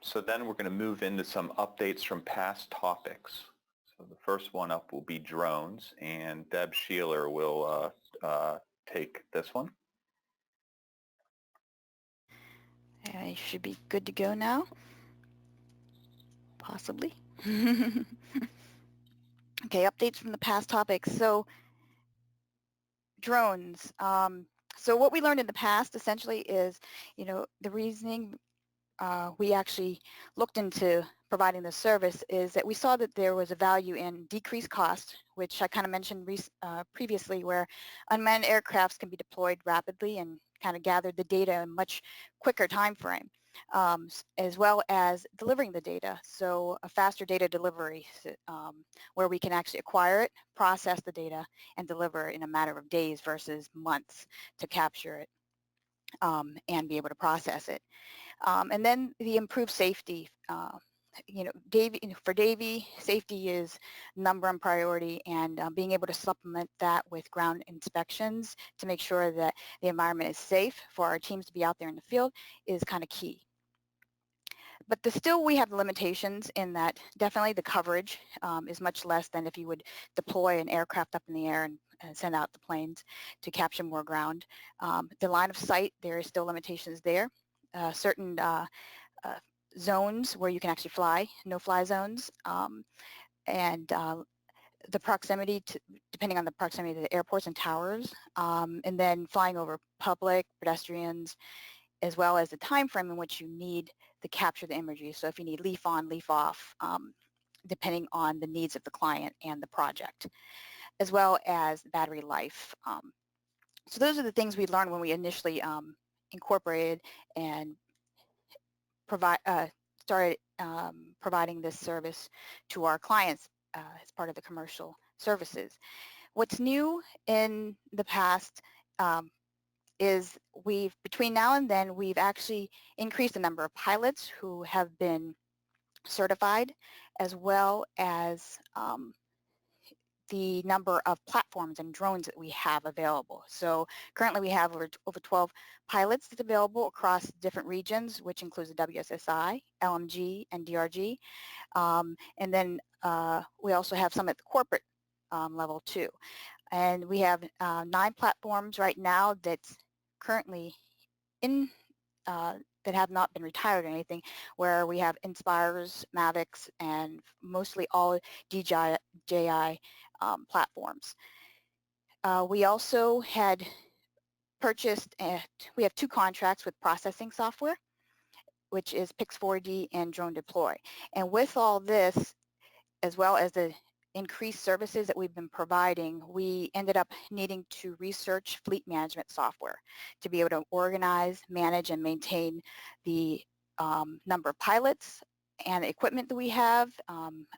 So then we're going to move into some updates from past topics. So the first one up will be drones, and Deb Sheeler will take this one. I should be good to go now, possibly. Okay, updates from the past topics. So drones. So what we learned in the past essentially is, the reasoning we actually looked into providing the service is that we saw that there was a value in decreased cost, which I kind of mentioned previously, where unmanned aircrafts can be deployed rapidly and kind of gather the data in a much quicker time frame, as well as delivering the data. So a faster data delivery where we can actually acquire it, process the data, and deliver in a matter of days versus months to capture it and be able to process it. And then the improved safety. For Davy, safety is number one priority, and being able to supplement that with ground inspections to make sure that the environment is safe for our teams to be out there in the field is kind of key. But still we have limitations in that definitely the coverage is much less than if you would deploy an aircraft up in the air and send out the planes to capture more ground. The line of sight, there is still limitations there. Certain zones where you can actually fly, no-fly zones, and the proximity to, depending on the proximity to the airports and towers, and then flying over public, pedestrians, as well as the time frame in which you need to capture the imagery. So if you need leaf on, leaf off, depending on the needs of the client and the project, as well as battery life. So those are the things we learned when we initially incorporated and started providing this service to our clients as part of the commercial services. What's new in the past is between now and then, we've actually increased the number of pilots who have been certified, as well as the number of platforms and drones that we have available. So currently we have over 12 pilots that's available across different regions, which includes the WSSI, LMG, and DRG. And then we also have some at the corporate level too. And we have 9 platforms right now that's currently in that have not been retired or anything, where we have Inspires, Mavics, and mostly all DJI platforms. We also had purchased, we have 2 contracts with processing software, which is Pix4D and Drone Deploy. And with all this, as well as the increased services that we've been providing, we ended up needing to research fleet management software to be able to organize, manage, and maintain the number of pilots and equipment that we have,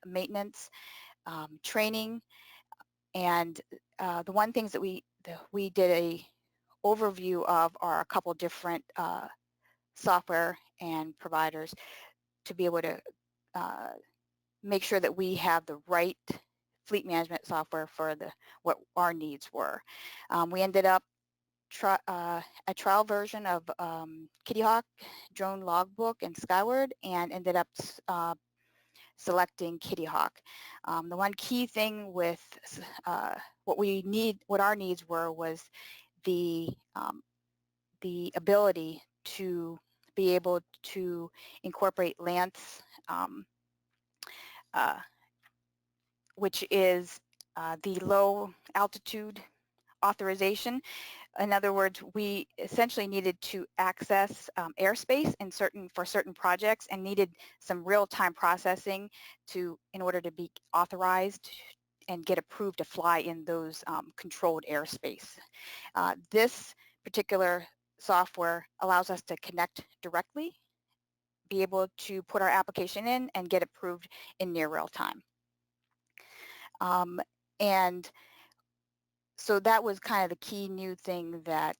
maintenance, training, and the one things that we did a overview of are a couple different software and providers to be able to make sure that we have the right fleet management software for what our needs were. We ended up a trial version of Kitty Hawk, Drone Logbook, and Skyward, and ended up selecting Kitty Hawk. The one key thing with what our needs were was the ability to be able to incorporate LANCE, which is the low altitude authorization. In other words, we essentially needed to access airspace for certain projects and needed some real-time processing in order to be authorized and get approved to fly in those controlled airspace. This particular software allows us to connect directly, be able to put our application in, and get approved in near real time. And so that was kind of the key new thing that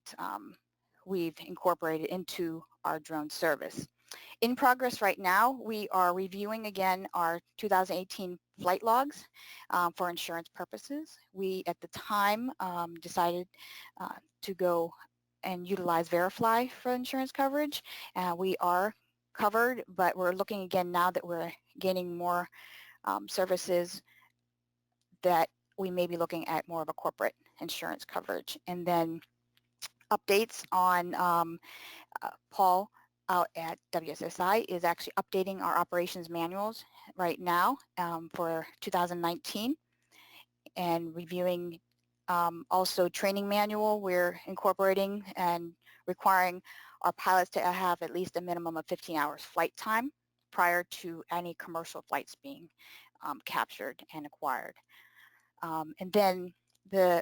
we've incorporated into our drone service. In progress right now, we are reviewing again our 2018 flight logs for insurance purposes. We, at the time, decided to go and utilize Verifly for insurance coverage. We are covered, but we're looking again now that we're gaining more services that we may be looking at more of a corporate insurance coverage. And then updates on Paul out at WSSI is actually updating our operations manuals right now for 2019 and reviewing also training manual. We're incorporating and requiring our pilots to have at least a minimum of 15 hours flight time prior to any commercial flights being captured and acquired. And then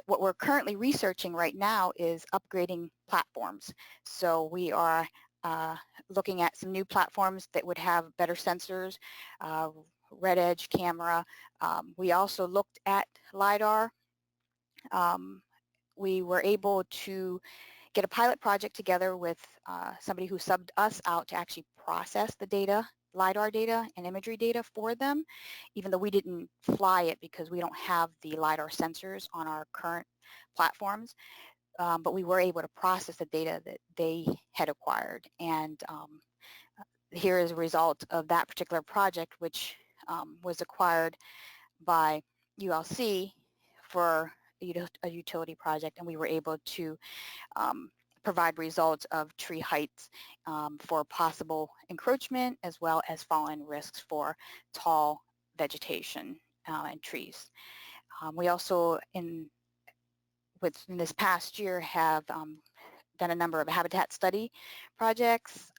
what we're currently researching right now is upgrading platforms. So we are looking at some new platforms that would have better sensors, red edge camera. We also looked at LiDAR. We were able to get a pilot project together with somebody who subbed us out to actually process the data, LiDAR data and imagery data for them, even though we didn't fly it because we don't have the LiDAR sensors on our current platforms. But we were able to process the data that they had acquired. And here is a result of that particular project, which was acquired by ULC for a utility project, and we were able to provide results of tree heights for possible encroachment as well as fallen risks for tall vegetation and trees. We also, in this past year, have done a number of habitat study projects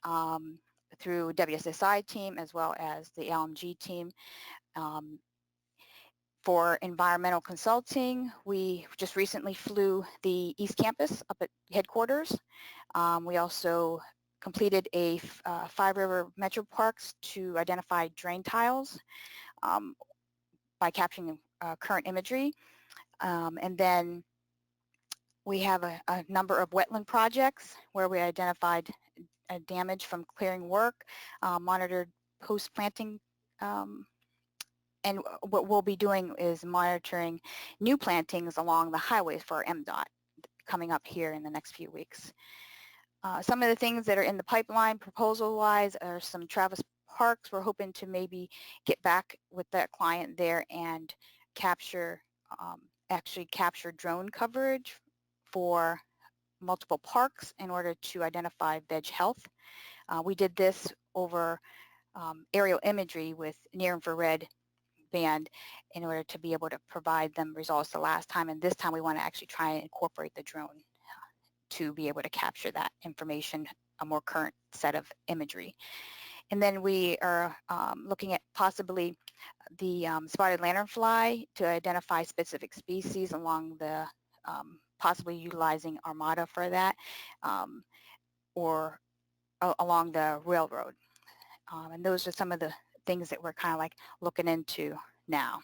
through WSSI team as well as the LMG team. For environmental consulting, we just recently flew the East Campus up at headquarters. We also completed a Five River Metro Parks to identify drain tiles by capturing current imagery. And then we have a number of wetland projects where we identified damage from clearing work, monitored post-planting, and what we'll be doing is monitoring new plantings along the highways for MDOT coming up here in the next few weeks. Some of the things that are in the pipeline proposal-wise are some Travis Parks. We're hoping to maybe get back with that client there and capture, actually capture drone coverage for multiple parks in order to identify veg health. We did this over aerial imagery with near-infrared band in order to be able to provide them results the last time, and this time we want to actually try and incorporate the drone to be able to capture that information, a more current set of imagery. And then we are looking at possibly the spotted lanternfly to identify specific species along the, possibly utilizing Armada for that, or along the railroad. And those are some of the things that we're kind of like looking into now.